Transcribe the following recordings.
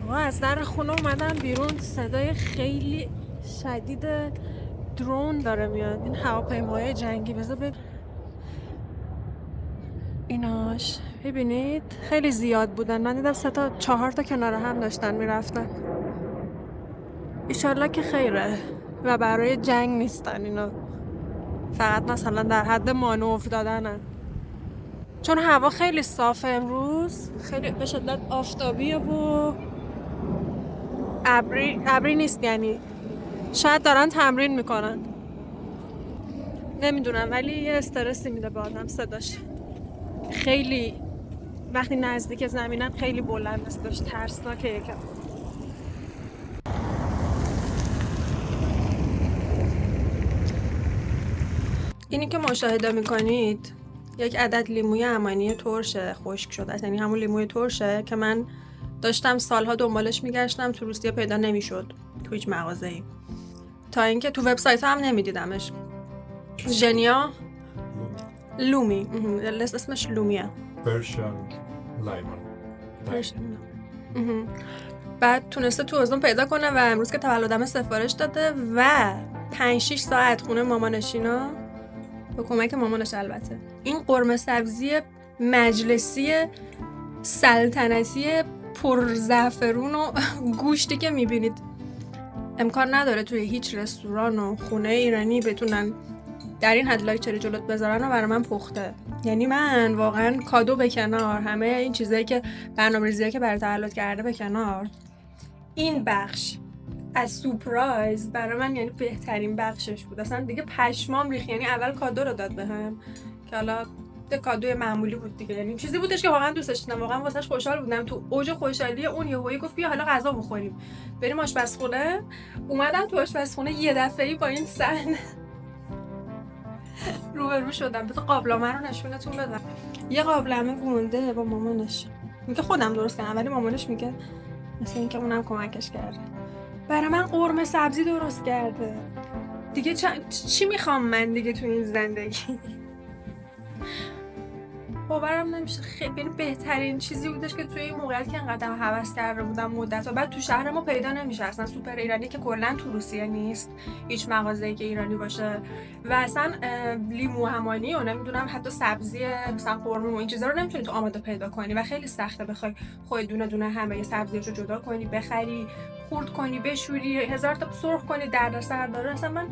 آقا از در خونه اومدم بیرون، صدای خیلی شدید درون داره میاد. این هواپیماهای جنگی. بذار ایناش ببینید خیلی زیاد بودن. من دیدم 3 تا 4 تا کنار هم داشتن میرفتن. ایشالله که خیره و برای جنگ نیستن اینا، فقط مثلا در حد مانور دادنن. چون هوا خیلی صافه امروز، خیلی به شدت آفتابیه و ابری نیست. یعنی شاید دارن تمرین میکنن، نمیدونم، ولی یه استرسی میده به آدم صداش. خیلی وقتی نزدیک زمینم خیلی بلند است، داشت ترسناکه یکم. اینی که مشاهده میکنید یک عدد لیموی امانی ترشه، خشک شده است. یعنی همون لیموی ترشه که من داشتم سالها دنبالش میگشتم، تو روسیه پیدا نمیشد تو هیچ مغازه‌ای، تا اینکه تو وبسایت هم نمیدیدمش. ژنیا لومی، اسمش لومیه. پرشن لایمون. بعد تونسته تو ازون پیدا کنه و امروز که تولدمه سفارش داده و 5-6 ساعت خونه مامانشینا با کمک مامانش. البته این قرمه سبزی مجلسی سلطنتی پرزعفرون و گوشتی که میبینید امکان نداره توی هیچ رستوران و خونه ایرانی بتونن در این حد لایچری جلوت بذارن و برای من پخته. یعنی من واقعا کادو به کنار، همه این چیزایی که برنامه‌ریزی‌ها که برای تولد کرده به کنار، این بخش از سورپرایز برای من یعنی بهترین بخشش بود. اصلا دیگه پشمام ریخت. یعنی اول کادو رو داد بهم که حالا کادوی معمولی بود دیگه، یعنی چیزی بودش که واقعا دوستش داشتم، واقعا واسش خوشحال بودم. تو اوج خوشحالی اون یهویی گفت بیا حالا غذا بخوریم، بریم آشپزخونه. اومدم تو آشپزخونه، یه دفعه‌ای با این صحنه روبرو شدم. بذار قابلمه رو نشونتون بدم. یه قابلمه گونده با مامانش، میگه خودم درست کردم، ولی مامانش میگه مثل اینکه اونم کمکش کرده. برای من قرمه سبزی درست کرده دیگه. چی میخوام من دیگه تو این زندگی؟ باورم نمیشه. خیلی بهترین چیزی بودش که توی این موقعیت که انقدر هوس کرده بودم مدت. بعد تو شهر ما پیدا نمیشه اصلا سوپر ایرانی که کلا تو روسیه نیست، هیچ مغازه‌ای که ایرانی باشه. و اصلا لیمو همانی و نمیدونم حتی سبزی مثلا قرمه و این چیزا رو نمیتونی تو آماده پیدا کنی و خیلی سخته بخوای خودت دونه دونه همه سبزیاشو جدا کنی، بخری، خورد کنی، بشوری، 1000 تا سرخ کنی، دردسر داره. اصلا من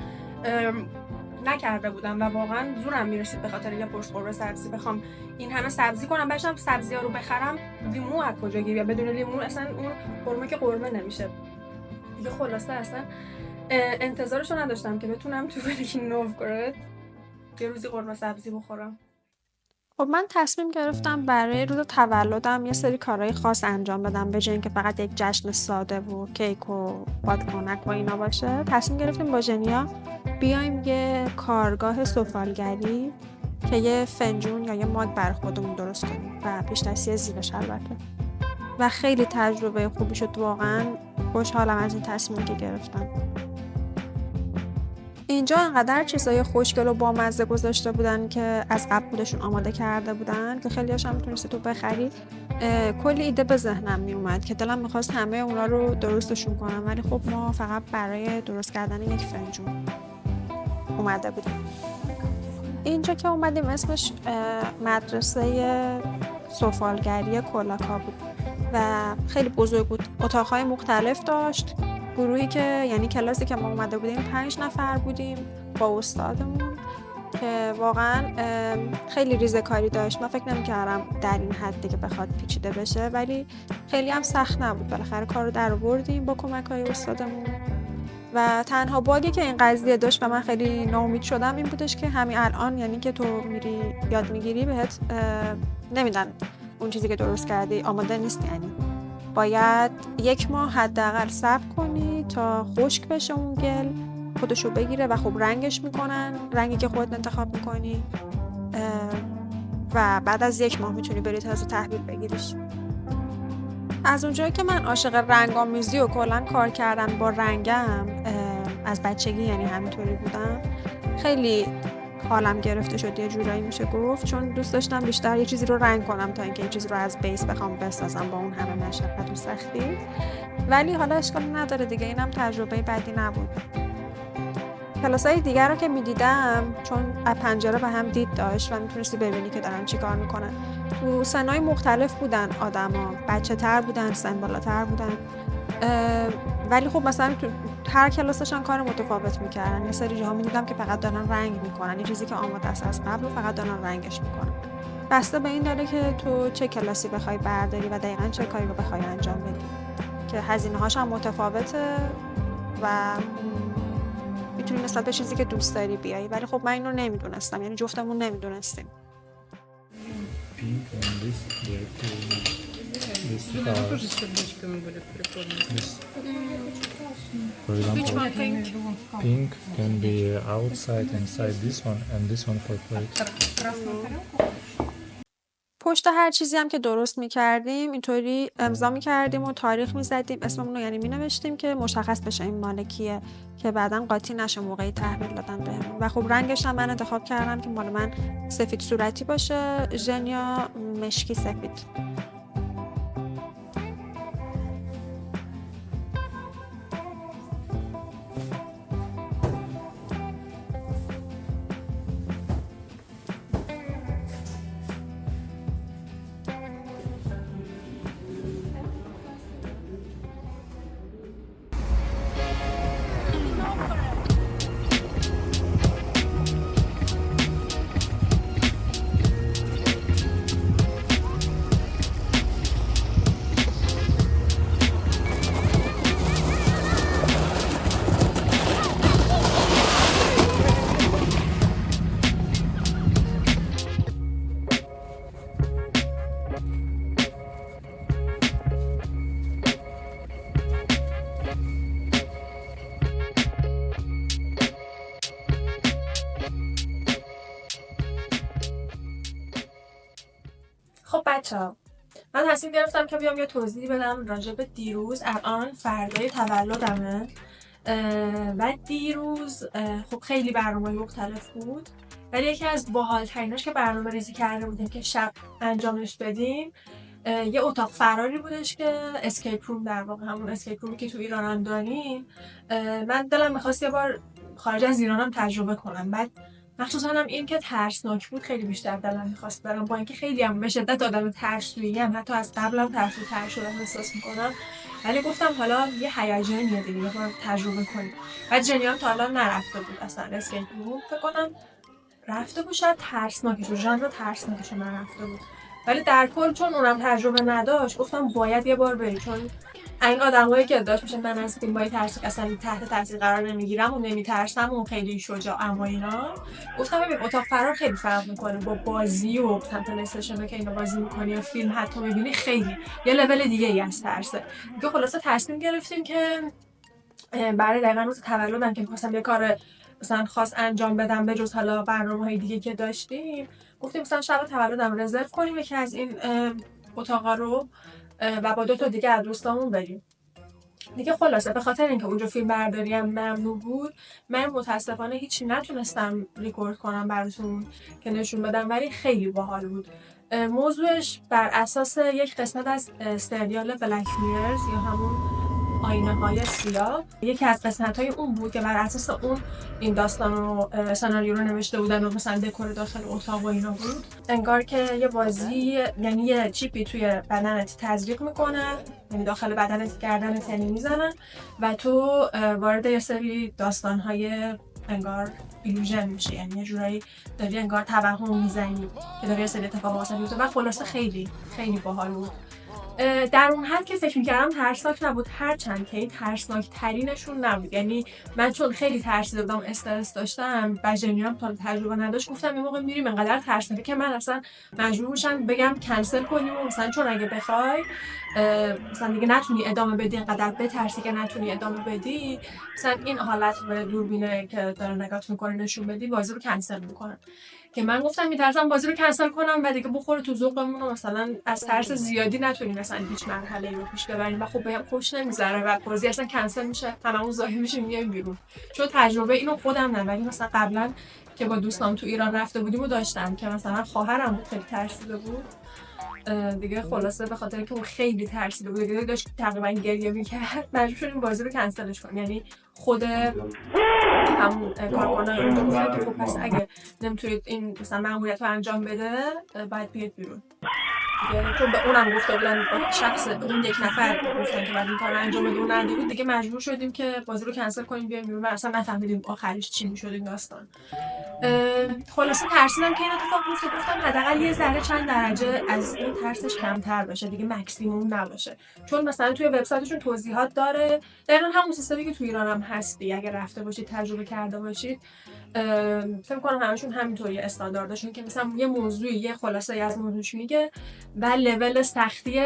نکرده بودم و واقعا زورم میرسید به خاطر یه پشت قرمه سبزی بخوام این همه سبزی کنم. باشم سبزی‌ها رو بخرم، لیمو از کجا گیری؟ بدون لیمو اصلا اون قرمه که قرمه نمیشه دیگه. خلاصه اصلا انتظارشو نداشتم که بتونم تو ولکی نوفگوراد یه روزی قرمه سبزی بخورم. خب من تصمیم گرفتم برای روز تولدم یه سری کارهای خاص انجام بدم، به جای اینکه فقط یک جشن ساده و کیک و بادکنک و اینا باشه. تصمیم گرفتیم با ژنیا بیایم یه کارگاه سفالگری که یه فنجون یا یه ماگ بر خودمون درست کنیم و پیش دستی زیرش البته. و خیلی تجربه خوبی شد. واقعا خوشحالم از این تصمیمی که گرفتم. اینجا انقدر چیزای خوشگل و بامزه گذاشته بودن که از قبل خودشون آماده کرده بودن که خیلی هاشم میتونستی تو بخری. کلی ایده به ذهنم میومد که دلم میخواست همه اونا رو درستشون کنم، ولی خب ما فقط برای درست کردن یک فنجون اومده بودیم. اینجا که اومدیم اسمش مدرسه سفالگری کولاکا بود و خیلی بزرگ بود. اتاقهای مختلف داشت. گروهی که یعنی کلاسی که ما اومده بودیم 5 نفر بودیم با استادمون که واقعا خیلی ریزه‌کاری داشت. من فکر نمی‌کردم در این حد دیگه بخواد پیچیده بشه، ولی خیلی هم سخت نبود. بالاخره کار رو در آوردیم با کمک‌های استادمون. و تنها باگی که این قضیه داشت و من خیلی ناامید شدم این بودش که همین الان یعنی که تو میری یاد میگیری بهت نمیدن اون چیزی که درست کردی آماده نیست. یعنی باید 1 ماه حداقل صبر کنی تا خشک بشه اون گل، خودشو بگیره و خب رنگش میکنن، رنگی که خودت انتخاب میکنی و بعد از 1 ماه میتونی بری تازه تحویل بگیریش. از اونجایی که من عاشق رنگ‌آمیزی و کلا کار کردن با رنگم از بچگی یعنی همینطوری بودم، خیلی حالم گرفته شد یه جورایی میشه گفت، چون دوست داشتم بیشتر یه چیزی رو رنگ کنم تا اینکه یه چیزی رو از بیس بخوام بسازم با اون همه مشقت و سختی. ولی حالا اشکالی نداره دیگه، اینم تجربه بدی نبود. کلاسای دیگر رو که میدیدم چون از پنجره به هم دید داشت و میتونستی ببینی که دارن چی کار میکنن. تو سنهای مختلف بودن آدما، بچه تر بودن، سن بالاتر بودن، ولی خب مثلا تو هر کلاسشان کار متفاوت میکردن. یه سری جاها میدیدم که فقط دارن رنگ میکنن، یه چیزی که آماده است از قبل و فقط دارن رنگش میکنن. بسته به این داره که تو چه کلاسی بخوای برداری و دقیقاً چه کاری رو بخوای انجام بدی، که هزینه هاش هم متفاوته و میتونی نسبت به چیزی که دوست داری بیایی. ولی خب من اینو نمیدونستم، یعنی جفتمون نمیدونستیم. Pink and this, this colors. This. For example, pink can be outside, inside this one, and this one for plate. پشت هر چیزی هم که درست میکردیم اینطوری امضا میکردیم و تاریخ میزدیم، اسممون رو یعنی مینوشتیم که مشخص بشه این مال کیه، که بعدا قاطی نشه موقعی تحویل دادن بهمون. و خب رنگش هم من انتخاب کردم که مال من سفید صورتی باشه، ژن یا مشکی سفید. خب بچه‌ها، من تصمیم گرفتم که بیام یه توضیح بدم راجع به دیروز. الان فردای تولدمه و دیروز خب خیلی برنامه‌های مختلف بود، ولی یکی از باحال‌تریناش که برنامه ریزی کرده بودیم که شب انجامش بدیم یه اتاق فراری بودش که اسکیپ روم، در واقع همون اسکیپ رومی که تو ایران هم داریم. من دلم می‌خواست یه بار خارج از ایرانم تجربه کنم. بعد مخصوصا هم این که ترسناک بود خیلی بیشتر دلم می‌خواست برم، با اینکه خیلی هم به شدت آدم ترسوییم، حتی از قبلم ترسوتر شدم احساس می‌کنم، ولی گفتم حالا یه هیجانیه دیگه، یه بار تجربه کنیم. بعد جنیام تا الان نرفته بود اصلا اسکیپ روم، فکر کنم رفته بود، شاید ترسناکش رو ژانر ترسناکش رو نرفته بود، ولی در کل چون اونم تجربه نداشت گفتم باید یه بار بری، چون این آدمایی که داشت میشه من از فیلمای ترسی اصلا تحت تاثیر قرار نمیگیرم و نمیترسم و خیلی شجاعم و اینا. گفتم ببین اتاق فرار خیلی فرق میکنه با بازی و مثلا پلی استیشن که اینا بازی میکنی یا فیلم حتی میبینی، خیلی یه لول دیگه ای از ترسه. دیگه خلاصه تصمیم گرفتیم که برای دقیقاً روز تولدم که می‌خواستم یه کار مثلا خاص انجام بدم به جز حالا برنامه‌های دیگه که داشتیم، گفتیم مثلا شب تولدم رزرو کنیم یکی از این اتاقا رو و با 2 تا دیگه از دوستامون بریم. دیگه خلاصه به خاطر اینکه اونجا فیلم برداری هم ممنوع بود، من متاسفانه هیچی نتونستم ریکورد کنم براتون که نشون بدم، ولی خیلی باحال بود. موضوعش بر اساس یک قسمت از سریال بلک میررز یا همون آینه‌های سیاه، یکی از قسمت‌های اون بود که بر اساس اون این داستان رو سناریو رو نوشته بودن و مثلا دکور داخل اتاق و اینا بود. انگار که یه بازی، یعنی یه چیپی توی بدنت تزریق میکنه، یعنی داخل بدنت گردنت یعنی میزنن و تو وارد یه سری داستان‌های انگار ایلوژن میشه، یعنی یه جورایی داری انگار توهم میزنی که داری یه سری اتفاقات میفته و خلاصه خیلی خیلی باحال بود. در اون حد که فکر می‌کردم ترسناک نبود، هرچند که این ترسناک ترینشون نبود. یعنی من چون خیلی ترسیده بودم، استرس داشتم، بجنیام تا تجربه نداشت، گفتم یه موقع میریم انقدر ترسناکه که من اصلا مجبور میشم بگم کنسل کنیم و مثلا چون اگه بخوای مثلا دیگه نتونی ادامه بدی، انقدر بترسی که نتونی ادامه بدی، مثلا این حالت به دوربینه که داره نگات میکنه نشون بدی، بازی رو کنسل میکنن. که من گفتم میترسم بازی رو کنسل کنم و دیگه بخوره تو ذوقمون و مثلا از ترس زیادی نتونیم مثلا هیچ مرحله‌ای رو پیش ببریم و خب بهم خوش نمیذاره و بازی اصلا کنسل میشه، هممون ظاهر میشیم میایم بیرون. چون تجربه اینو خودم نه، ولی مثلا قبلا که با دوستام تو ایران رفته بودیم و داشتم که مثلا خواهرم بود خیلی ترسیده بود، دیگه خلاصه به خاطر که اون خیلی ترسیده بود دیگه داشت تقریبا گریه میکرد مجبور شدیم بازی رو کنسلش کنیم. یعنی خود همون کارکنان اونجا گفتن که خب پس اگه نمیتونید این مثلا مأموریت رو انجام بده باید بیاد بیرون دیگه. چون به اونم گفته بودن با شخص اون یک نفر گفتن که بعد این کار انجام بده اون نده بود دیگه مجبور شدیم که بازی رو کنسل کنیم بیایم بیرون و اصلا نفهمیدیم آخرش چی میشد این داستان. خلاصه ترسیدم که این اتفاق بیفته، گفتم حداقل یه ذره چند درجه از این ترسش کمتر باشه دیگه، مکسیموم نباشه. چون مثلا توی وبسایتشون توضیحات داره دقیقاً همون سیستمی که توی ایران هم هستی، اگه رفته باشید تجربه کرده باشید فکر کنم همشون همینطوری استانداردشون که مثلا یه موضوعی یه خلاصه از موضوعش میگه و لول سختی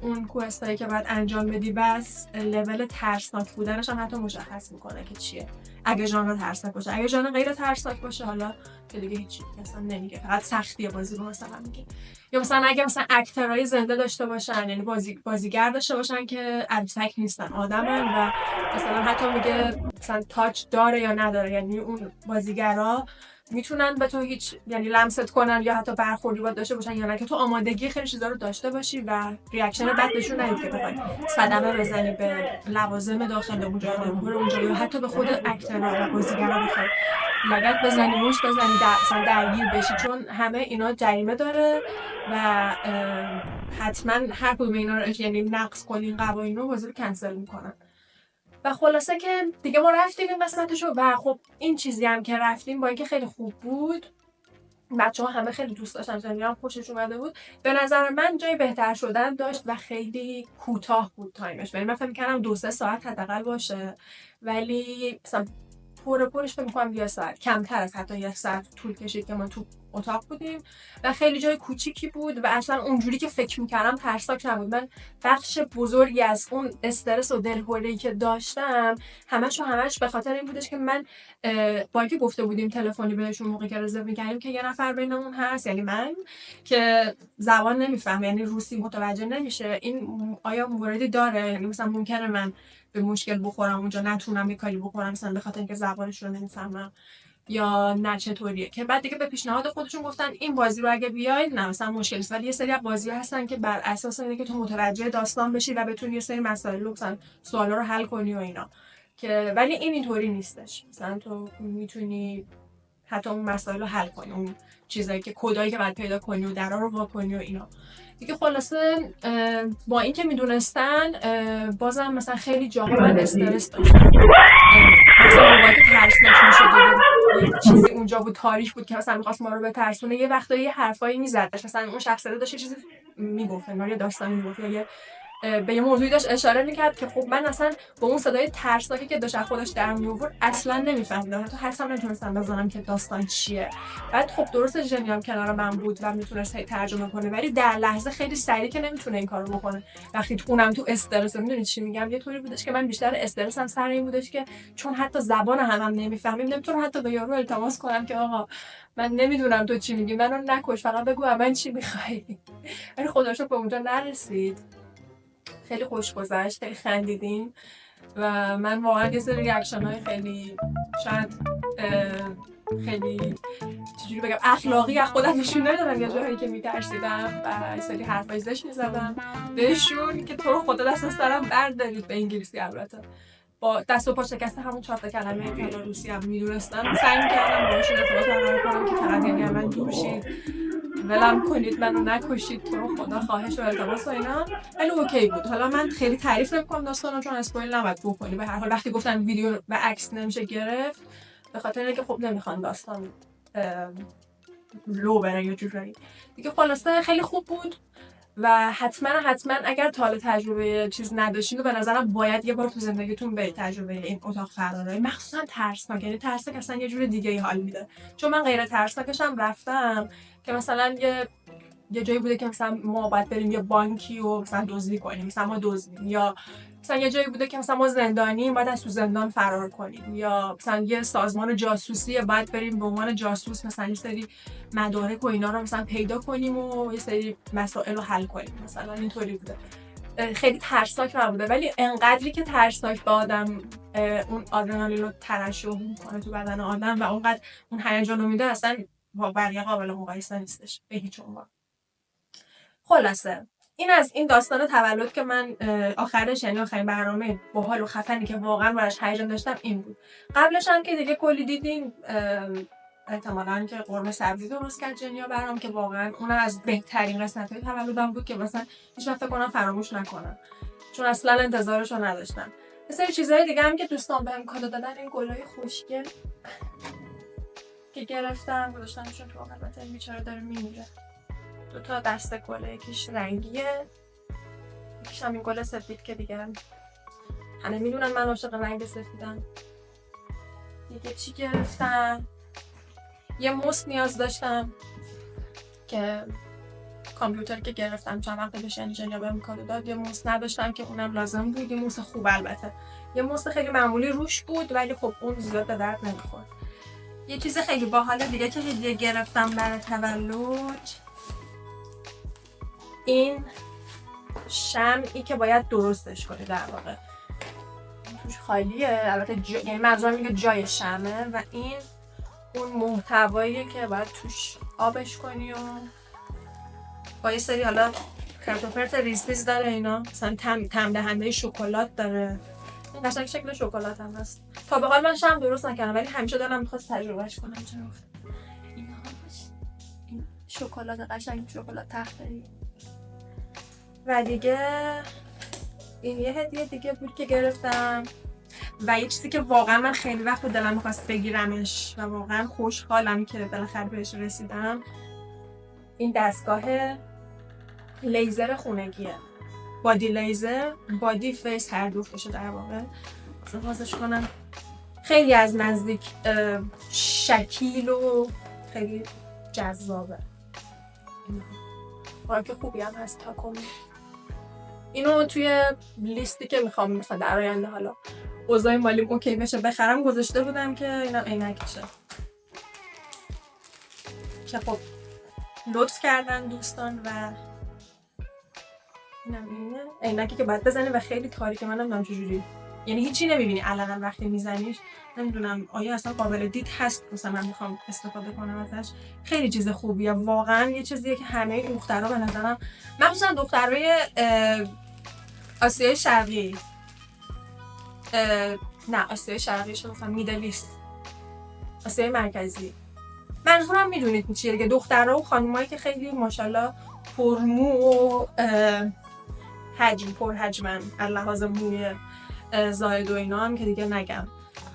اون کوئستایی که باید انجام بدی بس لول ترسناک بودنش هم حتی مشخص میکنه که چیه. اگه ژانر ترسناک باشه، اگه ژانر غیر ترسناک باشه حالا که دیگه هیچی اصلا نمیگه، فقط سختی بازی رو مثلا میگه. یا مثلا اگه مثلا اکترهای زنده داشته باشن، یعنی بازیگر داشته باشن که عروسک نیستن آدمن و مثلا حتی میگه مثلا تاچ داره یا نداره، یعنی اون بازیگرا میتونن به تو هیچ یعنی لمست کنن یا حتی برخوردی باید داشته باشن یا نه که تو آمادگی خیلی چیزا رو داشته باشی و ریاکشن بد نشون ندید که بخوای صدمه بزنی به لوازم داخل اونجا یا حتی به خود اکترها و بازیگرا بخوای لگد بزنی، موش بزنی، مثلا درگیر بشی، چون همه اینا جریمه داره و حتما هر کدوم اینا رو یعنی نقض کنین قوانین رو بازی رو کنسل میکنن. و خلاصه که دیگه ما رفتیم این قسمتشو و خب این چیزی هم که رفتیم با اینکه خیلی خوب بود، بچه‌ها همه خیلی دوست داشتن، جمعیت خوشش اومده بود، به نظر من جای بهتر شدن داشت و خیلی کوتاه بود تایمش. یعنی من فکر می‌کردم 2-3 ساعت حداقل باشه ولی مثلا پرش فکر می‌کنم 1 ساعت، کمتر از حتی 1 ساعت طول کشید که ما تو اتاق بودیم و خیلی جای کوچیکی بود و اصلا اونجوری که فکر می‌کردم ترسناک نبود. من بخش بزرگی از اون استرس و دلهره‌ای که داشتم همش به خاطر این بودش که من با اینکه گفته بودیم تلفنی بهشون موقعی که رزرو می‌کردیم که یه نفر بینمون هست یعنی من که زبان نمی‌فهمه یعنی روسی متوجه نمیشه، این آیا موردی داره، یعنی مثلا ممکنه من به مشکل بخورم اونجا نتونم یه کاری بکنم مثلا به خاطر اینکه زبانش رو نمی‌فهمم یا نه چطوریه. که بعد دیگه به پیشنهاد خودشون گفتن این بازی رو اگه بیاید نه مثلا مشکلی نیست، ولی یه سری از بازی‌ها هستن که بر اساس اینه که تو متوجه داستان بشی و بتونی یه سری مسائل رو مثلا سوالا رو حل کنی و اینا، که ولی این اینطوری نیستش. مثلا تو میتونی حتی اون مسائل رو حل کنی، اون چیزایی که کدایی که باید پیدا کنی و درا رو وا کنی و اینا دیگه. خلاصه با این که میدونستن بازم مثلا خیلی جاها من استرس داشتم، مثلا موقعی که ترسناک میشد یه چیزی اونجا بود تاریک بود که مثلا میخواست ما رو بترسونه، یه وقتایی یه حرفایی میزدش، مثلا اون شخص داشت یه چیزی میگفت انگار یه داستانی میگفت یا به یه موضوعی داشت اشاره میکرد که خب من اصلا با اون صدای ترسناکی که داشت خودش در میآورد اصلا نمیفهمیدم، حتی حدسم نمیتونستم بزنم که داستان چیه. بعد خب درست جنی هم کنار من بود و میتونست ترجمه کنه ولی در لحظه خیلی سریع که نمیتونه این کارو بکنه وقتی اونم تو استرس. میدونید چی میگم؟ یه طوری بودش که من بیشتر استرسم سر این بودش که چون حتی زبان هم نمیفهمیم نمیتونم حتی به یارو التماس کنم که آقا من نمیدونم تو چی میگی، منو نکش، فقط بگو من چی میخوای. ولی خدا شکر به اونجا نرسید. خیلی خوش گذشت، خیلی خندیدیم و من واقعا یه سری ریاکشن‌های خیلی شاید خیلی چجوری بگم اخلاقی از خودم نشون ندادم، یه جایی که میترسیدم و یه سری حرفای زشت میزدم بهشون که تو رو خدا دست از سرم بردارید، به انگلیسی البته، با دست و پا شکسته همون 4 تا کلمه که روسی هم میدونستم سعی می‌کردم باهاشون ارتباط برقرار کنم که فقط یعنی من دور شید، ولم کنید، منو نکشید، تو رو خدا، خواهش و التماس و اینا. ولی اوکی بود. حالا من خیلی تعریف نمی‌کنم داستانو چون اسپویل نباید بکنی، به هر حال وقتی گفتن ویدیو و عکس نمیشه گرفت به خاطر اینکه خب نمیخوان داستان لو بره یه جوری دیگه. خلاصه خیلی خوب بود و حتما اگر تا حالا تجربه چیز نداشتین و به نظرم باید یه بار تو زندگیتون به تجربه این اتاق فراری، مخصوصا ترسناک. یعنی ترسناک اصلا یه جور دیگه ای حال میده، چون من غیر ترسناکش هم رفتم که مثلا یه جایی بوده که مثلا ما باید بریم یه بانکی و مثلا دزدی کنیم، مثلا ما دزدیم، یا مثلا یه جایی بوده که مثلا ما زندانیم باید از تو زندان فرار کنیم، یا مثلا یه سازمان جاسوسی باید بریم به عنوان جاسوس مثلا یه سری مدارک و اینا رو مثلا پیدا کنیم و یه سری مسائل رو حل کنیم، مثلا اینطوری بوده. خیلی ترسناک نبوده ولی انقدری که ترسناک به آدم اون آدرنالین رو ترشح میکنه تو بدن آدم و اونقدر اون هیجان رو میده اصلا با بقیه قابل مقایسه نیستش به هیچ عنوان. خلاصه این از این داستان تولد که من آخرش، یعنی آخرین برنامه باحال و خفنی که واقعا براش هیجان داشتم این بود. قبلش هم که دیگه کلی دیدین احتمالاً که قرمه سبزی درست کرد جنیا برام که واقعا اون از بهترین قسمت‌های تولدم بود که مثلا هیچ وقت فکر کنم فراموش نکنم، چون اصلا انتظارش رو نداشتم. یه سری چیزهای دیگه هم که دوستان بهم کادو دادن، این گلای خوشگل که گرفتم گذاشتمشون تو البته این بیچاره داره میمیره. 2 تا دسته گله، یکیش رنگیه، یکیش هم این گل سفید که دیگه همه میدونن من عاشق رنگ سفیدم. دیگه چی گرفتم؟ یه موس نیاز داشتم که کامپیوتری که گرفتم چند وقت پیش انجینیر بهم کادو داد، یه موس نداشتم که اونم لازم بود، یه موس خوب البته، یه موس خیلی معمولی روش بود ولی خب اون زیاد به درد نمیخورد. یه چیز خیلی باحال دیگه که هدیه گرفتم برای تولد، این شمعی که باید درستش کنی، در واقع توش خالیه البته یعنی منظورم میگه جای شمعه و این اون محتواییه که باید توش آبش کنی و با یه سری حالا خرت و پرت ریز داره اینا، مثلا تم دهنده شکلات داره، این قشنگ شکل شکلات هم هست. تا به حال من شمع درست نکردم ولی همیشه دلم می‌خواست تجربهش کنم. چرا اینا این شکلات قشنگ، شکلات تخته‌ای. و دیگه این یه هدیه دیگه بود که گرفتم و یه چیزی که واقعا من خیلی وقت دلم می‌خواست بگیرمش و واقعا خوشحالم که بالاخره بهش رسیدم، این دستگاه لیزر خونگیه، بادی لیزر، بادی فیس هر دو بشه در واقع. استفادهش کنم خیلی از نزدیک شکیل و خیلی جذابه، که خوبی هم هست تا کنم. اینو توی لیستی که میخوام مثلا در آینده حالا اوضاع مالی اوکی بشه بخرم گذاشته بودم که اینم عینکشه که خب لطف کردن دوستان و اینم اینه عینکی که باید بزنی و خیلی تاریکه، منم نمیدونم چجوری، یعنی هیچی نمیبینی علنا وقتی میزنیش، نمیدونم آیا اصلا قابل دید هست مثلا من میخوام استفاده کنم ازش. خیلی چیز خوبیه واقعا، یه چیزیه که همه دخترها به نظرم، مخصوصا دخترای آسیای شرقی، نه آسیای شرقی شد مثلا میدل ایست، آسیای مرکزی، منظورم میدونید چیه دیگه، دخترها و خانمایی که خیلی ماشاءالله پرمو و پرحجمن لحاظ موی زاید و اینا هم که دیگه نگم،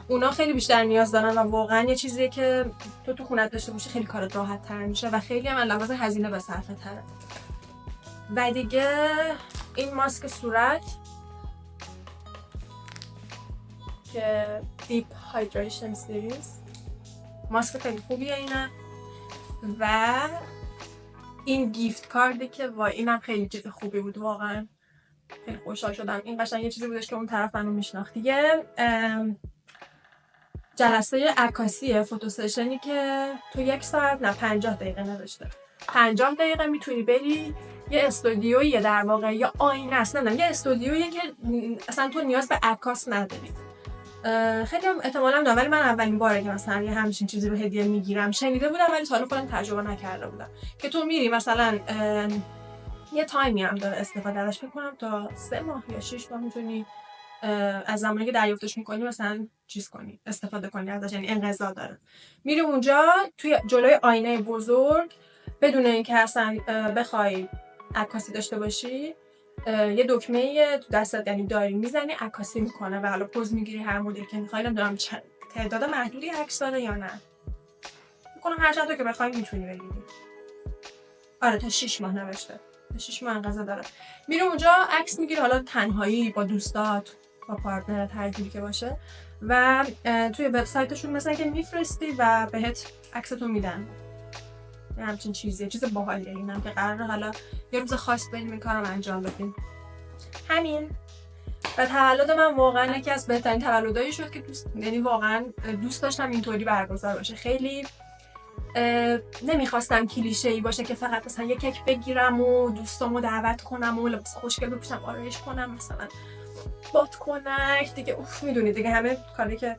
اونا خیلی بیشتر نیاز دارن و واقعا یه چیزیه که تو خونت داشته باشی خیلی کارت راحت تر میشه و خیلی هم لحاظ هزینه به صرفه تره. و دیگه این ماسک صورت که دیپ هایدریشن سیریز، ماسک خیلی خوبیه اینه. و این گیفت کاردی که اینم خیلی چیز خوبی بود، واقعا خیلی خوشحال شدم. این قشنگ یه چیزی بودش که اون طرف منو میشناخت. دیگه جلسه عکاسی فوتو سشنی که تو 1 ساعت نه 50 دقیقه نداشته، 50 دقیقه میتونی بری یه استودیویه در واقع یا آینه است، نمیدونم یه استودیویه که اصلا تو نیاز به عکاس نداری. خیلی هم احتمالاً نه ولی من اولین باره که مثلا یه همچین چیزی رو هدیه میگیرم، شنیده بودم ولی تا حالا خودم تجربه نکرده بودم که تو میری مثلا یه تایمی هم داره استفاده ازش، فکر کنم تا 3 ماه یا 6 ماه میتونی از زمانی که دریافتش میکنی مثلا چیز کنی استفاده کنی ازش، یعنی انقضا داره. میری اونجا توی جلوی آینه بزرگ بدون اینکه اصلا بخوای عکاسی داشته باشی، یه دکمه تو دستت یعنی داری میزنی عکاسی میکنه و حالا پوز میگیری هر مدلی که میخوای. نمیدونم تعداد محدودی عکس داره یا نه، میکنم هر چند تا که بخوای میتونی بگیری. آره تا 6 ماه نوشته، تا 6 ماه انقضا داره. میری اونجا عکس میگیری، حالا تنهایی با دوستات با پارتنرت هر جوری که باشه و توی وبسایتشون مثلا که میفرستی و بهت عکستو میدن. همچین چیزیه، چیز باحالیه اینم که قراره حالا یه روز خاص بریم این کارو انجام بدیم. همین. و تولد من واقعا یکی از بهترین تولدایی شد که یعنی واقعا دوست داشتم اینطوری برگزار باشه. خیلی نمیخواستم کلیشه‌ای باشه که فقط مثلا یه کیک بگیرم و دوستامو دعوت کنم و لباس خوشگل بپوشم آرایش کنم مثلا بادکنک دیگه، اوف میدونید دیگه همه کاری که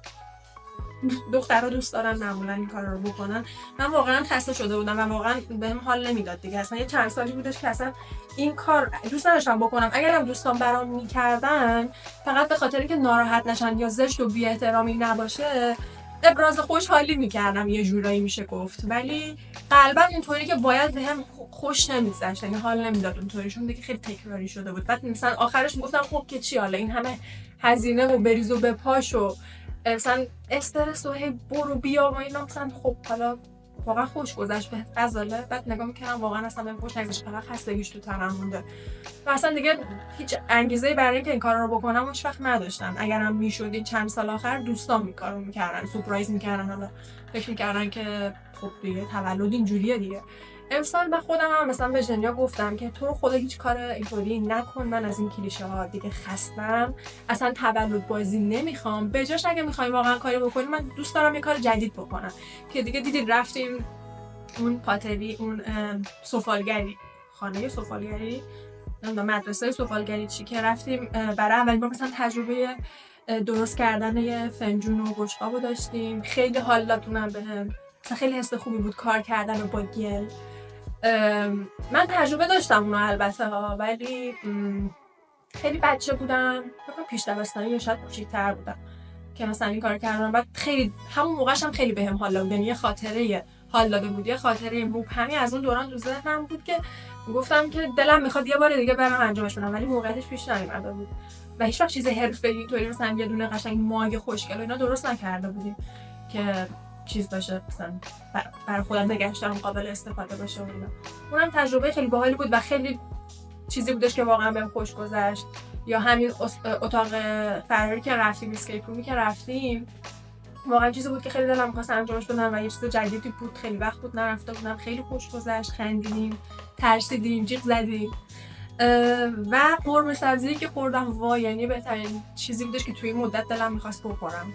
دخترها دوست دارن معمولا این کارا رو بکنن. من واقعا خسته شده بودم و واقعا بهم حال نمیداد دیگه. اصلا یه چند سالی بودش که اصلا این کار دوست نداشتم بکنم. اگرم دوستان برام میکردن فقط به خاطر که ناراحت نشن یا زشت و بی‌احترامی نباشه ابراز خوشحالی میکردم، یه جورایی میشه گفت، ولی قلبا اینطوری که باید بهم خوش نمیگذشت، یعنی حال نمیداد اونطوری، چون دیگه خیلی تکراری شده بود. بعد مثلا آخرش میگفتم خب که چی حالا این همه هزینه و بریز و بپاش و مثلا استرس و هی برو بیا و اینا، مثلا خب حالا واقعا خوش گذشت به غزاله. بعد نگاه میکردم واقعا اصلا بهم خوش نگذشت، فقط خستگیش تو تنم مونده و اصلا دیگه هیچ انگیزه‌ای برای اینکه این کارا رو بکنم هیچ وقت نداشتم. اگرم میشد این چند سال آخر دوستام این کارو میکردن، سورپرایز میکردن، حالا فکر میکردن که خب دیگه تولد اینجوریه دیگه. امسال من خودم هم مثلا به ژنیا گفتم که تو رو خدا هیچ کار اینطوری نکن، من از این کلیشه ها دیگه خستم، اصلا تولد بازی نمیخوام. به جاش اگه میخوایم واقعا کاری بکنیم من دوست دارم یه کار جدید بکنم. که دیگه دیدید رفتیم اون پاتری، اون سفالگری، خانه سفالگری، مدرسه سفالگری چی که رفتیم برای اولین بار مثلا تجربه درست کردن یه فنجون و بشقابو داشتیم. خیلی حال داد اونم بهم، مثلا خیلی حس خوبی بود کار کردن با گل. من تجربه داشتم اونو البته ها، ولی خیلی بچه بودم، فکر پیش دبستانی یا شاید کوچیک‌تر بودم که مثلا این کار کردم. بعد خیلی همون موقعش هم خیلی بهم حال داد، یه خاطره حال داده بود، یه خاطره مبهمی از اون دوران تو ذهنم بود که گفتم که دلم میخواد یه بار دیگه برام انجامش بدم، ولی موقعیتش پیش نیومده بود و هیچ وقت چیز حرفه‌ای اینطوری مثلا یه دونه قشنگ ماگ خوشگل و اینا درست نکرده بودیم که چیز باشه مثلا برای خودم نگهش دارم قابل استفاده باشه و اینا. اونم تجربه خیلی باحالی بود و خیلی چیزی بودش که واقعا بهم خوش گذشت. یا همین اتاق فراری که رفتیم، اسکیپ رومی که رفتیم، واقعا چیزی بود که خیلی دلم می‌خواست انجامش بدم و یه چیز جدیدی بود، خیلی وقت بود نرفته بودم، خیلی خوش گذشت، خندیدیم، ترسیدیم، جیغ زدیم. و قرمه سبزی که خوردم وای، یعنی بهترین چیزی بودش که توی این مدت دلم می‌خواست بخورم.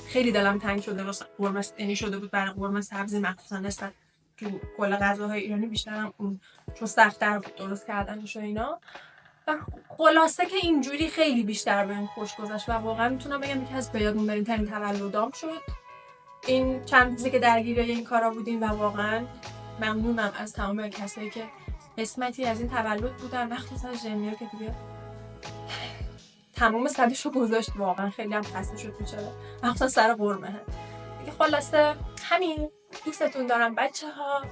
خیلی دلم تنگ شده واسه قرمه، یعنی شده بود برای قرمه سبزی، مخصوصا نسبت تو کل غذاهای ایرانی بیشترم اون چون سخت‌تر بود درست کردنش و اینا. و خلاصه که اینجوری خیلی بیشتر بهم خوش گذشت و واقعا میتونم بگم یکی از بیادمون برین ترین تولدام شد این چند روزی که درگیر این کارا بودیم و واقعا ممنونم از تمام کسایی که قسمتی از این تولد بودن، مخصوصا ژنیا که دیگه تمام صدشو گذاشت، واقعا خیلی هم خسته شد بیچاره، مخصوصا سر قرمه دیگه. خلاصه همین، دوستتون دارم بچه‌ها.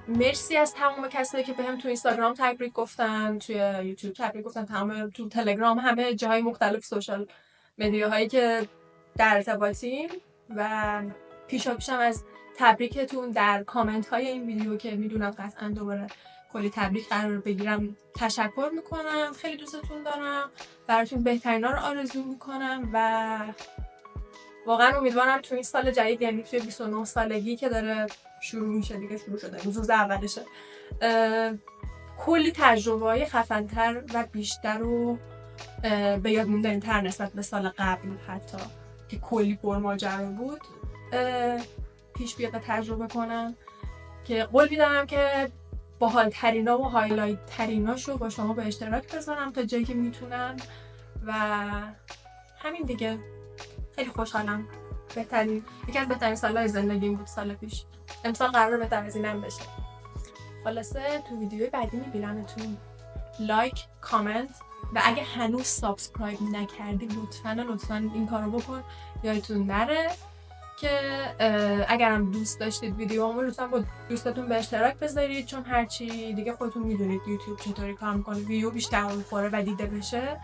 مرسی از تمام کسایی که بهم تو اینستاگرام تبریک گفتن، توی یوتیوب تبریک گفتن، تمام تو تلگرام، همه جاهای مختلف سوشال مدیاهایی که در ارتباطیم و پیشم از تبریکتون در کامنت های این ویدیو که میدونم قطعا دوباره کلی تبریک قرار بگیرم تشکر میکنم. خیلی دوستتون دارم، براتون بهترینا رو آرزو میکنم و واقعا امیدوارم تو این سال جدید، یعنی توی 29 سالگی که داره شروع میشه دیگه، شروع شده روز اولشه، کلی تجربه‌های خفن‌تر و بیشتر و به یاد موندنی‌تر نسبت به سال قبل حتی که کلی پرماجرا بود پیش بیاد و تجربه کنم، که قول میدم که باحال‌ترینا و هایلایت تریناشو با شما به اشتراک بذارم تا جایی که میتونم و همین دیگه. خیلی خوشحالم، یکی از بهترین سالهای زندگیم بود سال پیش، امسال قراره بهتر از اینم بشه. خلاصه تو ویدیوی بعدی میبینمتون. لایک، کامنت و اگه هنوز سابسکرایب نکردی لطفاً این کارو بکن، یادتون نره که اگرم دوست داشتید ویدیوامو لطفاً با دوستتون به اشتراک بذارید، چون هرچی دیگه خودتون میدونید یوتیوب چطوری کار میکنه، ویدیو بیشتر میخوره و دیده بشه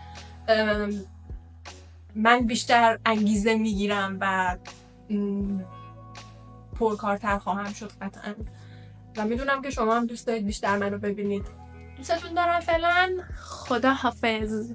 من بیشتر انگیزه میگیرم و پرکارتر خواهم شد قطعا و میدونم که شما هم دوست دارید بیشتر منو ببینید. دوستتون دارم، فعلا خدا حافظ.